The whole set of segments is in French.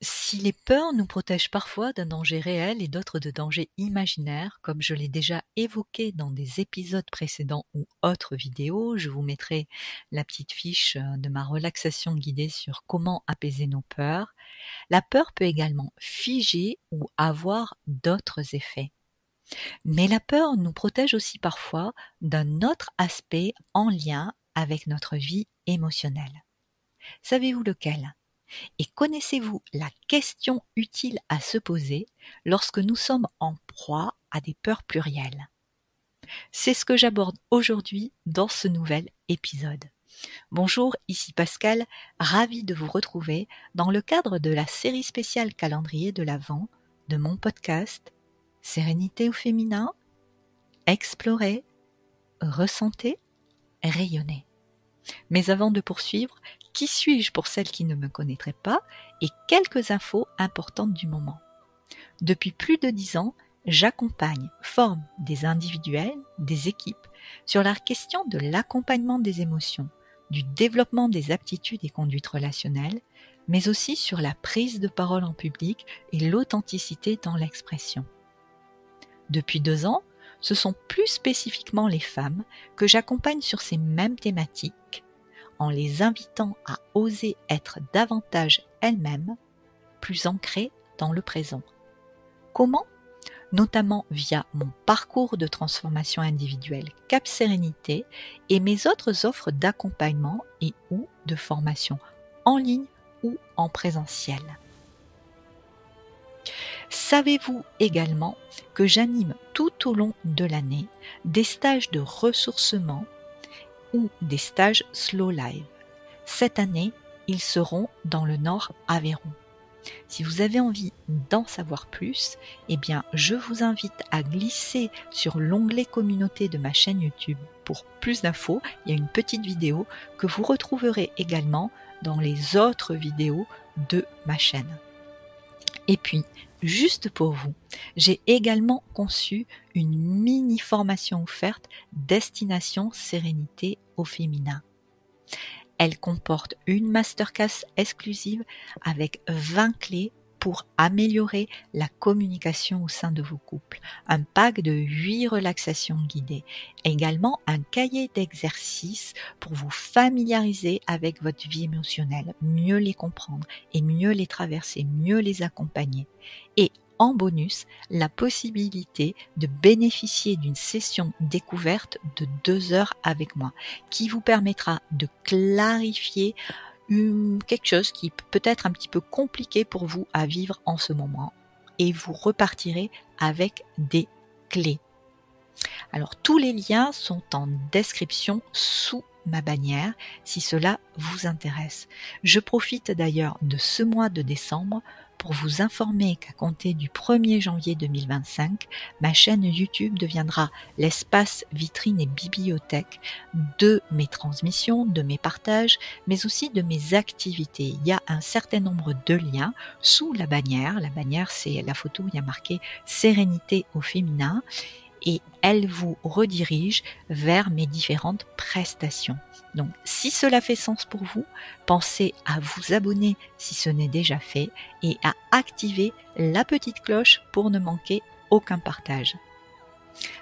Si les peurs nous protègent parfois d'un danger réel et d'autres de dangers imaginaires, comme je l'ai déjà évoqué dans des épisodes précédents ou autres vidéos, je vous mettrai la petite fiche de ma relaxation guidée sur comment apaiser nos peurs. La peur peut également figer ou avoir d'autres effets. Mais la peur nous protège aussi parfois d'un autre aspect en lien avec notre vie émotionnelle. Savez-vous lequel ? Et connaissez-vous la question utile à se poser lorsque nous sommes en proie à des peurs plurielles ? C'est ce que j'aborde aujourd'hui dans ce nouvel épisode. Bonjour, ici Pascal, ravi de vous retrouver dans le cadre de la série spéciale calendrier de l'Avent de mon podcast Sérénité au féminin, explorer, ressentir, rayonner. Mais avant de poursuivre, qui suis-je pour celles qui ne me connaîtraient pas et quelques infos importantes du moment. Depuis plus de 10 ans, j'accompagne, forme des individuels, des équipes sur la question de l'accompagnement des émotions, du développement des aptitudes et conduites relationnelles, mais aussi sur la prise de parole en public et l'authenticité dans l'expression. Depuis 2 ans, ce sont plus spécifiquement les femmes que j'accompagne sur ces mêmes thématiques, en les invitant à oser être davantage elles-mêmes, plus ancrées dans le présent. Comment ? Notamment via mon parcours de transformation individuelle Cap Sérénité et mes autres offres d'accompagnement et ou de formation en ligne ou en présentiel. Savez-vous également que j'anime tout au long de l'année des stages de ressourcement ou des stages Slow Live. Cette année, ils seront dans le Nord Aveyron. Si vous avez envie d'en savoir plus, eh bien, je vous invite à glisser sur l'onglet communauté de ma chaîne YouTube pour plus d'infos. Il y a une petite vidéo que vous retrouverez également dans les autres vidéos de ma chaîne. Et puis, juste pour vous, j'ai également conçu une mini formation offerte Destination Sérénité au féminin. Elle comporte une masterclass exclusive avec 20 clés pour améliorer la communication au sein de vos couples, un pack de 8 relaxations guidées, également un cahier d'exercices pour vous familiariser avec votre vie émotionnelle, mieux les comprendre et mieux les traverser, mieux les accompagner. Et en bonus, la possibilité de bénéficier d'une session découverte de 2 heures avec moi, qui vous permettra de clarifier quelque chose qui peut être un petit peu compliqué pour vous à vivre en ce moment, et vous repartirez avec des clés. Alors tous les liens sont en description sous ma bannière si cela vous intéresse. Je profite d'ailleurs de ce mois de décembre pour vous informer qu'à compter du 1er janvier 2025, ma chaîne YouTube deviendra l'espace vitrine et bibliothèque de mes transmissions, de mes partages, mais aussi de mes activités. Il y a un certain nombre de liens sous la bannière. La bannière, c'est la photo où il y a marqué « Sérénité au féminin » et elle vous redirige vers mes différentes prestations. Donc, si cela fait sens pour vous, pensez à vous abonner si ce n'est déjà fait et à activer la petite cloche pour ne manquer aucun partage.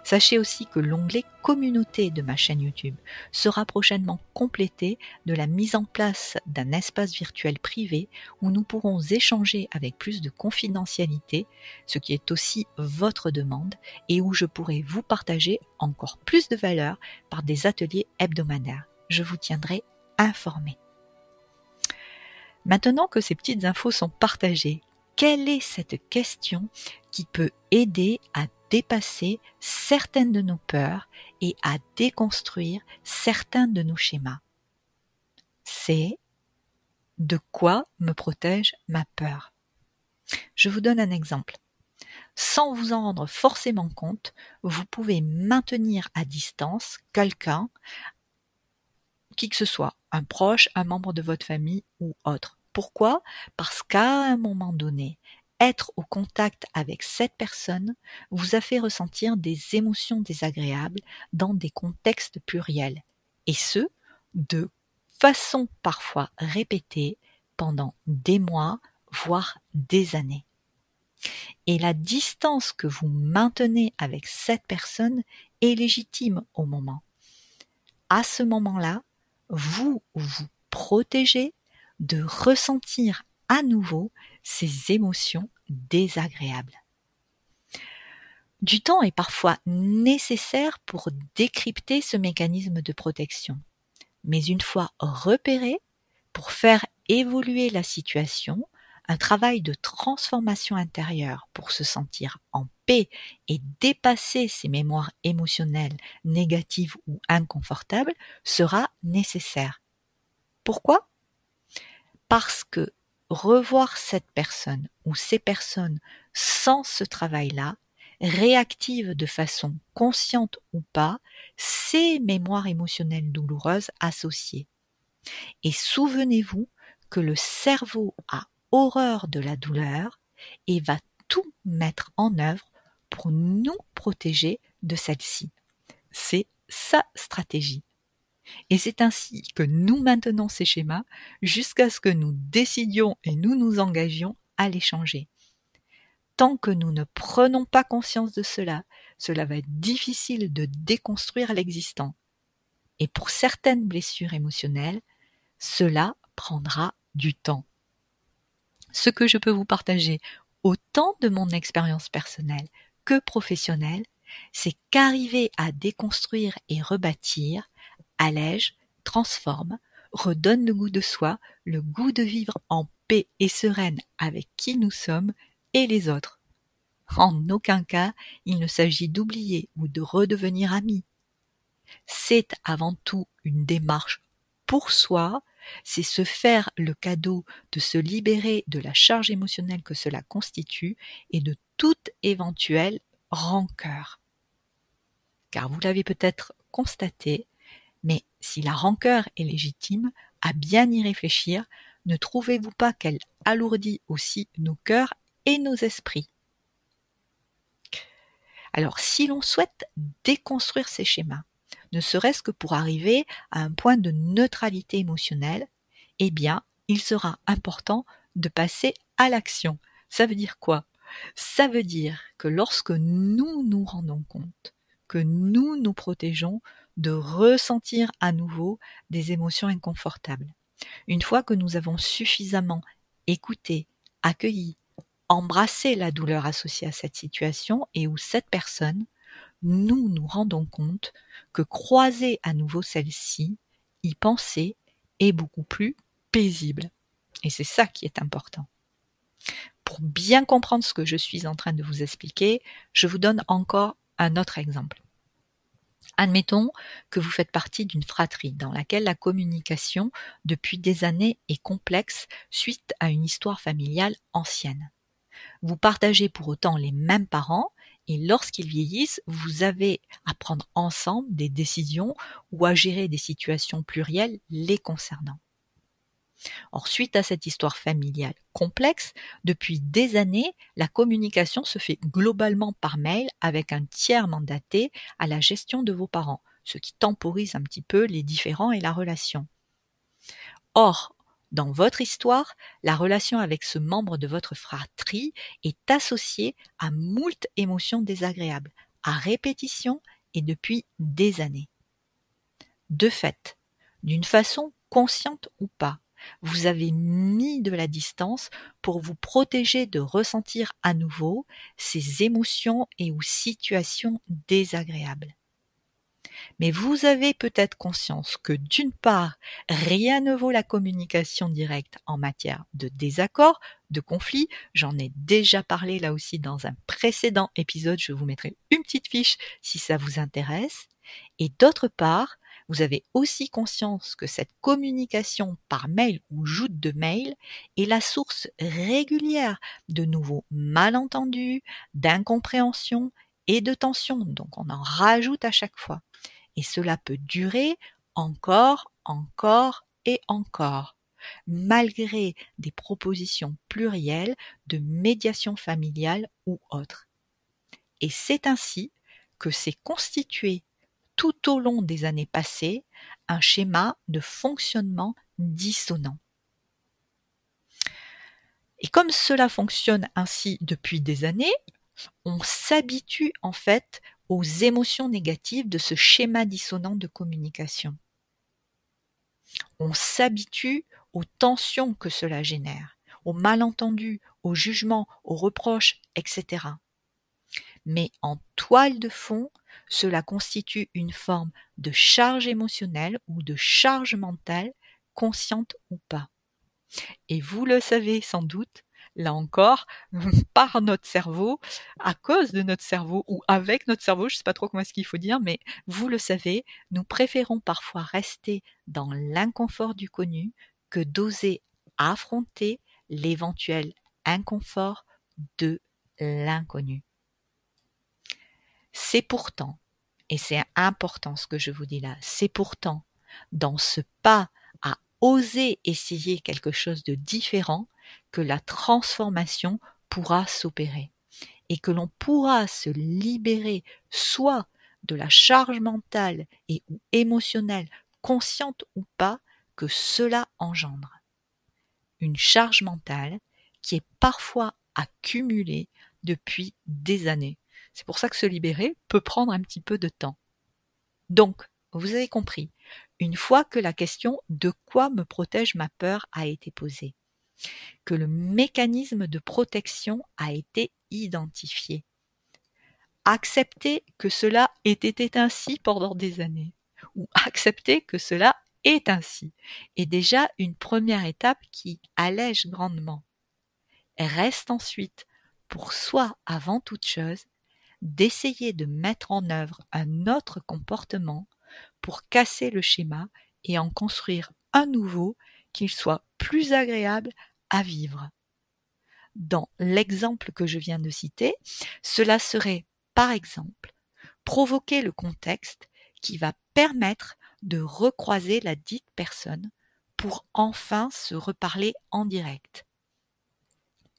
Sachez aussi que l'onglet communauté de ma chaîne YouTube sera prochainement complété de la mise en place d'un espace virtuel privé où nous pourrons échanger avec plus de confidentialité, ce qui est aussi votre demande, et où je pourrai vous partager encore plus de valeur par des ateliers hebdomadaires. Je vous tiendrai informé. Maintenant que ces petites infos sont partagées, quelle est cette question qui peut aider à dépasser certaines de nos peurs et à déconstruire certains de nos schémas? C'est de quoi me protège ma peur? Je vous donne un exemple. Sans vous en rendre forcément compte, vous pouvez maintenir à distance quelqu'un, qui que ce soit, un proche, un membre de votre famille ou autre. Pourquoi ? Parce qu'à un moment donné, être au contact avec cette personne vous a fait ressentir des émotions désagréables dans des contextes pluriels, et ce, de façon parfois répétée pendant des mois, voire des années. Et la distance que vous maintenez avec cette personne est légitime au moment. À ce moment-là, vous vous protégez de ressentir à nouveau ces émotions désagréables. Du temps est parfois nécessaire pour décrypter ce mécanisme de protection. Mais une fois repéré, pour faire évoluer la situation, un travail de transformation intérieure pour se sentir en paix et dépasser ces mémoires émotionnelles négatives ou inconfortables sera nécessaire. Pourquoi ? Parce que revoir cette personne ou ces personnes sans ce travail-là réactive de façon consciente ou pas ces mémoires émotionnelles douloureuses associées. Et souvenez-vous que le cerveau a horreur de la douleur et va tout mettre en œuvre pour nous protéger de celle-ci. C'est sa stratégie. Et c'est ainsi que nous maintenons ces schémas jusqu'à ce que nous décidions et nous nous engagions à les changer. Tant que nous ne prenons pas conscience de cela, cela va être difficile de déconstruire l'existant. Et pour certaines blessures émotionnelles, cela prendra du temps. Ce que je peux vous partager, autant de mon expérience personnelle que professionnelle, c'est qu'arriver à déconstruire et rebâtir allège, transforme, redonne le goût de soi, le goût de vivre en paix et sereine avec qui nous sommes et les autres. En aucun cas, il ne s'agit d'oublier ou de redevenir amis. C'est avant tout une démarche pour soi, c'est se faire le cadeau de se libérer de la charge émotionnelle que cela constitue et de toute éventuelle rancœur. Car vous l'avez peut-être constaté, mais si la rancœur est légitime, à bien y réfléchir, ne trouvez-vous pas qu'elle alourdit aussi nos cœurs et nos esprits ? Alors, si l'on souhaite déconstruire ces schémas, ne serait-ce que pour arriver à un point de neutralité émotionnelle, eh bien, il sera important de passer à l'action. Ça veut dire quoi ? Ça veut dire que lorsque nous nous rendons compte que nous nous protégeons de ressentir à nouveau des émotions inconfortables, une fois que nous avons suffisamment écouté, accueilli, embrassé la douleur associée à cette situation et où cette personne, nous nous rendons compte que croiser à nouveau celle-ci, y penser, est beaucoup plus paisible. Et c'est ça qui est important. Pour bien comprendre ce que je suis en train de vous expliquer, je vous donne encore un autre exemple. Admettons que vous faites partie d'une fratrie dans laquelle la communication depuis des années est complexe suite à une histoire familiale ancienne. Vous partagez pour autant les mêmes parents et lorsqu'ils vieillissent, vous avez à prendre ensemble des décisions ou à gérer des situations plurielles les concernant. Or, suite à cette histoire familiale complexe, depuis des années, la communication se fait globalement par mail avec un tiers mandaté à la gestion de vos parents, ce qui temporise un petit peu les différends et la relation. Or, dans votre histoire, la relation avec ce membre de votre fratrie est associée à moult émotions désagréables, à répétition et depuis des années. De fait, d'une façon consciente ou pas, vous avez mis de la distance pour vous protéger de ressentir à nouveau ces émotions et ou situations désagréables. Mais vous avez peut-être conscience que d'une part, rien ne vaut la communication directe en matière de désaccord, de conflit. J'en ai déjà parlé là aussi dans un précédent épisode, je vous mettrai une petite fiche si ça vous intéresse. Et d'autre part, vous avez aussi conscience que cette communication par mail ou joute de mail est la source régulière de nouveaux malentendus, d'incompréhensions et de tensions. Donc on en rajoute à chaque fois. Et cela peut durer encore et encore, malgré des propositions plurielles de médiation familiale ou autres. Et c'est ainsi que s'est constitué tout au long des années passées un schéma de fonctionnement dissonant. Et comme cela fonctionne ainsi depuis des années, on s'habitue en fait aux émotions négatives de ce schéma dissonant de communication. On s'habitue aux tensions que cela génère, aux malentendus, aux jugements, aux reproches, etc. Mais en toile de fond, cela constitue une forme de charge émotionnelle ou de charge mentale, consciente ou pas. Et vous le savez sans doute, là encore, par notre cerveau, à cause de notre cerveau ou avec notre cerveau, je ne sais pas trop comment est-ce qu'il faut dire, mais vous le savez, nous préférons parfois rester dans l'inconfort du connu que d'oser affronter l'éventuel inconfort de l'inconnu. C'est pourtant, et c'est important ce que je vous dis là, c'est pourtant dans ce pas à oser essayer quelque chose de différent que la transformation pourra s'opérer et que l'on pourra se libérer soit de la charge mentale et ou émotionnelle, consciente ou pas, que cela engendre. Une charge mentale qui est parfois accumulée depuis des années. C'est pour ça que se libérer peut prendre un petit peu de temps. Donc, vous avez compris, une fois que la question « de quoi me protège ma peur » a été posée, que le mécanisme de protection a été identifié, accepter que cela ait été ainsi pendant des années, ou accepter que cela est ainsi, est déjà une première étape qui allège grandement. Reste ensuite, pour soi avant toute chose, d'essayer de mettre en œuvre un autre comportement pour casser le schéma et en construire un nouveau qu'il soit plus agréable à vivre. Dans l'exemple que je viens de citer, cela serait, par exemple, provoquer le contexte qui va permettre de recroiser la dite personne pour enfin se reparler en direct.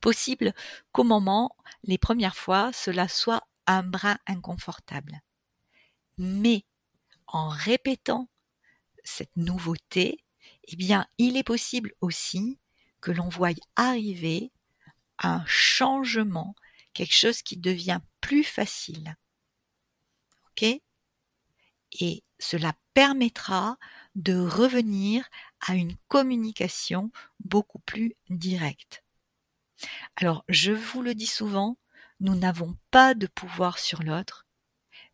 Possible qu'au moment, les premières fois, cela soit un brin inconfortable. Mais en répétant cette nouveauté, eh bien, il est possible aussi que l'on voie arriver un changement, quelque chose qui devient plus facile. Ok ? Et cela permettra de revenir à une communication beaucoup plus directe. Alors, je vous le dis souvent, nous n'avons pas de pouvoir sur l'autre,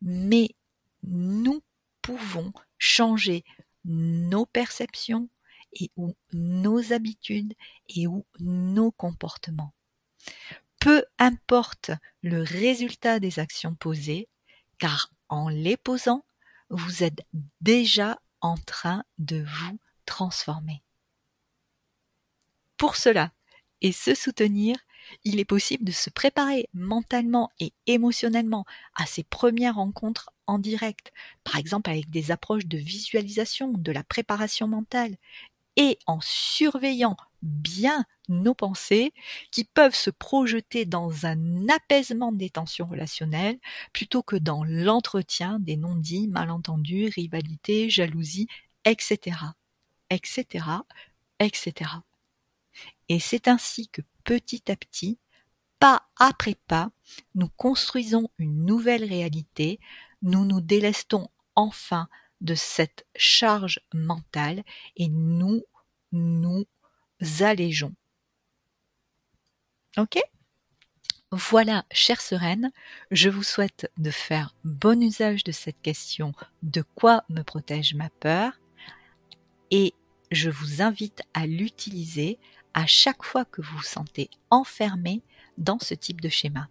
mais nous pouvons changer nos perceptions et ou nos habitudes et ou nos comportements. Peu importe le résultat des actions posées, car en les posant, vous êtes déjà en train de vous transformer. Pour cela, et se soutenir, il est possible de se préparer mentalement et émotionnellement à ces premières rencontres en direct, par exemple avec des approches de visualisation, de la préparation mentale, et en surveillant bien nos pensées qui peuvent se projeter dans un apaisement des tensions relationnelles plutôt que dans l'entretien des non-dits, malentendus, rivalités, jalousie, etc., etc., etc. Et c'est ainsi que petit à petit, pas après pas, nous construisons une nouvelle réalité, nous nous délestons enfin de cette charge mentale et nous allégeons. Ok ? Voilà, chère sereine, je vous souhaite de faire bon usage de cette question « De quoi me protège ma peur ?» et je vous invite à l'utiliser à chaque fois que vous vous sentez enfermé dans ce type de schéma.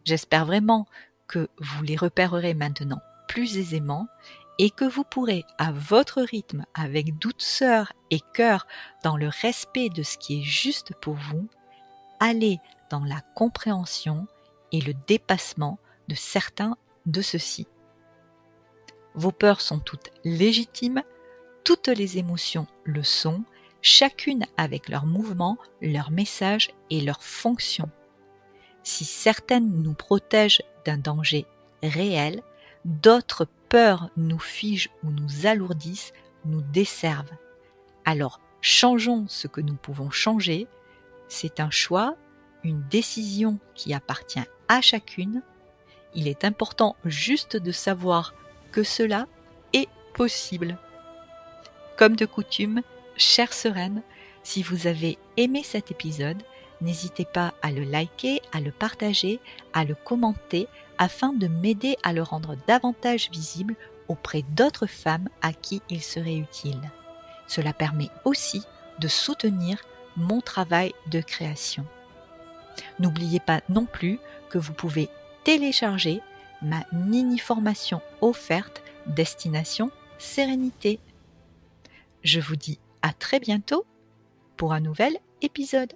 J'espère vraiment que vous les repérerez maintenant plus aisément et que vous pourrez, à votre rythme, avec douceur et cœur, dans le respect de ce qui est juste pour vous, aller dans la compréhension et le dépassement de certains de ceux-ci. Vos peurs sont toutes légitimes, toutes les émotions le sont, chacune avec leur mouvement, leur message et leur fonction. Si certaines nous protègent d'un danger réel, d'autres peurs nous figent ou nous alourdissent, nous desservent. Alors changeons ce que nous pouvons changer, C'est un choix, une décision qui appartient à chacune. Il est important juste de savoir que cela est possible. Comme de coutume, chère Sereine, si vous avez aimé cet épisode, n'hésitez pas à le liker, à le partager, à le commenter afin de m'aider à le rendre davantage visible auprès d'autres femmes à qui il serait utile. Cela permet aussi de soutenir mon travail de création. N'oubliez pas non plus que vous pouvez télécharger ma mini-formation offerte Destination Sérénité. Je vous dis à très bientôt pour un nouvel épisode.